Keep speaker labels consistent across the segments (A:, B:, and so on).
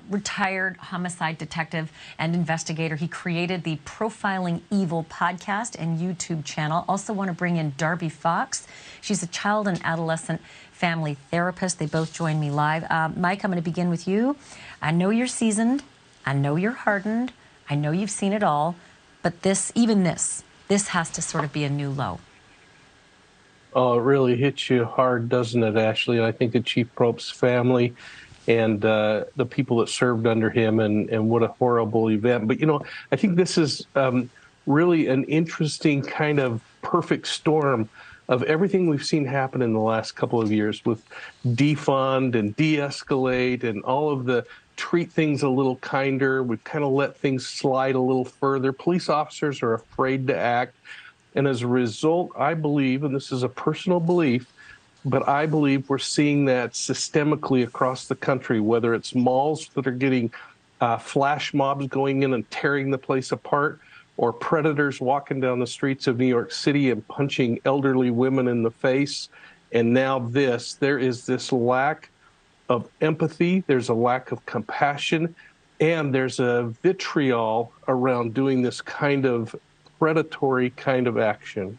A: retired homicide detective and investigator. He created the Profiling Evil podcast and YouTube channel. Also want to bring in Darby Fox. She's a child and adolescent family therapist. They both join me live. Mike, I'm going to begin with you. I know you're seasoned. I know you're hardened. I know you've seen it all. But this has to sort of be a new low.
B: Oh, it really hits you hard, doesn't it, Ashleigh? And I think the Chief Probe's family and the people that served under him, and what a horrible event. But, you know, I think this is really an interesting kind of perfect storm of everything we've seen happen in the last couple of years with defund and de-escalate and all of the treat things a little kinder. We've kind of let things slide a little further. Police officers are afraid to act. And as a result, I believe, and this is a personal belief, but I believe we're seeing that systemically across the country, whether it's malls that are getting flash mobs going in and tearing the place apart, or predators walking down the streets of New York City and punching elderly women in the face. And now there is this lack of empathy, there's a lack of compassion, and there's a vitriol around doing this kind of predatory kind of action.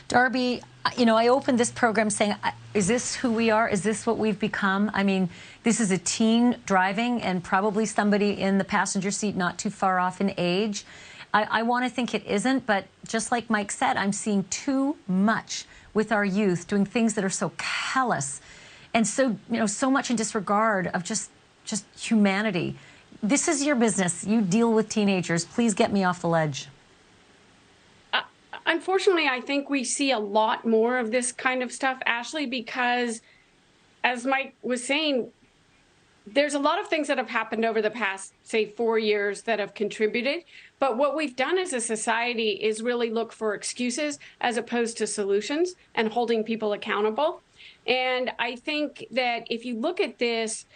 A: Darby, you know, I opened this program saying, is this who we are? Is this what we've become? I mean, this is a teen driving and probably somebody in the passenger seat not too far off in age. I want to think it isn't, but just like Mike said, I'm seeing too much with our youth doing things that are so callous and so, you know, so much in disregard of just humanity. This is your business. You deal with teenagers. Please get me off the ledge.
C: Unfortunately, I think we see a lot more of this kind of stuff, Ashleigh, because as Mike was saying, there's a lot of things that have happened over the past, say, 4 years that have contributed. But what we've done as a society is really look for excuses as opposed to solutions and holding people accountable. And I think that if you look at this,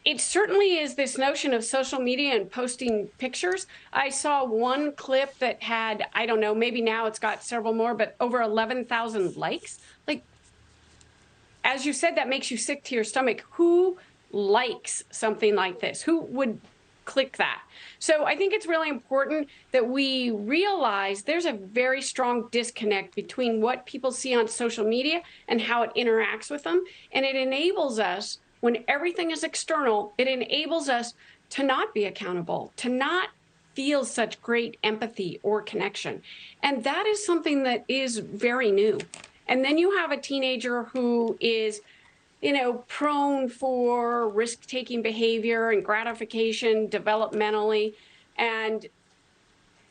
C: it certainly is this notion of social media and posting pictures. I saw one clip that had, I don't know, maybe now it's got several more, but over 11,000 likes. Like, as you said, that makes you sick to your stomach. Who likes something like this? Who would click that? So I think it's really important that we realize there's a very strong disconnect between what people see on social media and how it interacts with them. And it enables us, when everything is external, it enables us to not be accountable, to not feel such great empathy or connection. And that is something that is very new. And then you have a teenager who is, you know, prone for risk-taking behavior and gratification developmentally. And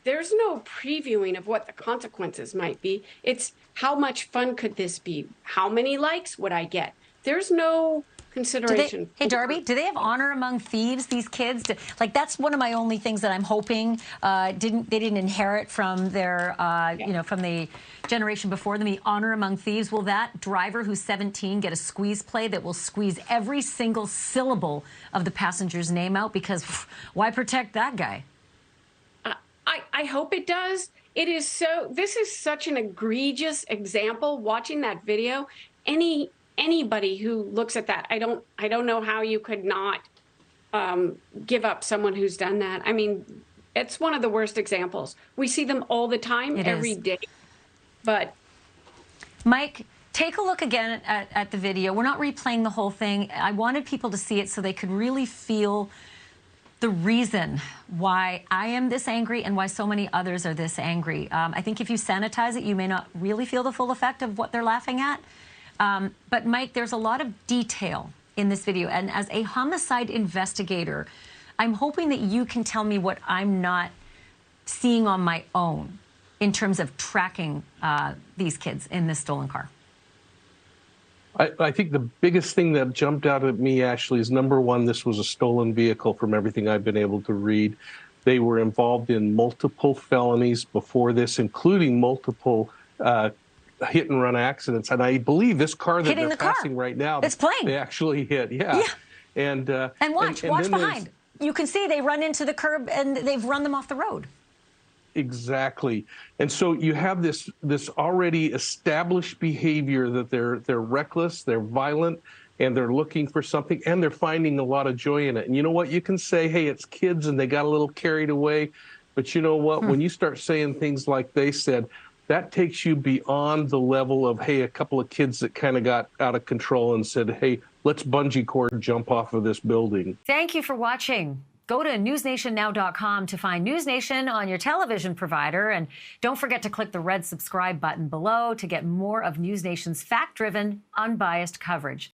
C: there's no previewing of what the consequences might be. It's how much fun could this be? How many likes would I get? There's no consideration.
A: Hey, Darby, do they have honor among thieves, these kids? Like, that's one of my only things that I'm hoping they didn't inherit from their, you know, from the generation before them, the honor among thieves. Will that driver who's 17 get a squeeze play that will squeeze every single syllable of the passenger's name out? Because why protect that guy?
C: I hope it does. It is so, this is such an egregious example. Watching that video, anybody who looks at that, I don't know how you could not give up someone who's done that. I mean, it's one of the worst examples. We see them all the time, every day. But
A: Mike, take a look again at the video. We're not replaying the whole thing. I wanted people to see it so they could really feel the reason why I am this angry and why so many others are this angry. I think if you sanitize it, you may not really feel the full effect of what they're laughing at. But Mike, there's a lot of detail in this video. And as a homicide investigator, I'm hoping that you can tell me what I'm not seeing on my own in terms of tracking these kids in this stolen car.
B: I think the biggest thing that jumped out at me, Ashleigh, is number one, this was a stolen vehicle from everything I've been able to read. They were involved in multiple felonies before this, including multiple hit-and-run accidents. And I believe this car that they're passing right now,
A: it's playing.
B: They actually hit, yeah. And
A: watch behind. You can see they run into the curb and they've run them off the road.
B: Exactly. And so you have this already established behavior that they're reckless, they're violent, and they're looking for something, and they're finding a lot of joy in it. And you know what? You can say, hey, it's kids and they got a little carried away. But you know what? When you start saying things like they said, that takes you beyond the level of, hey, a couple of kids that kind of got out of control and said, hey, let's bungee cord jump off of this building.
A: Thank you for watching. Go to newsnationnow.com to find NewsNation on your television provider. And don't forget to click the red subscribe button below to get more of NewsNation's fact-driven, unbiased coverage.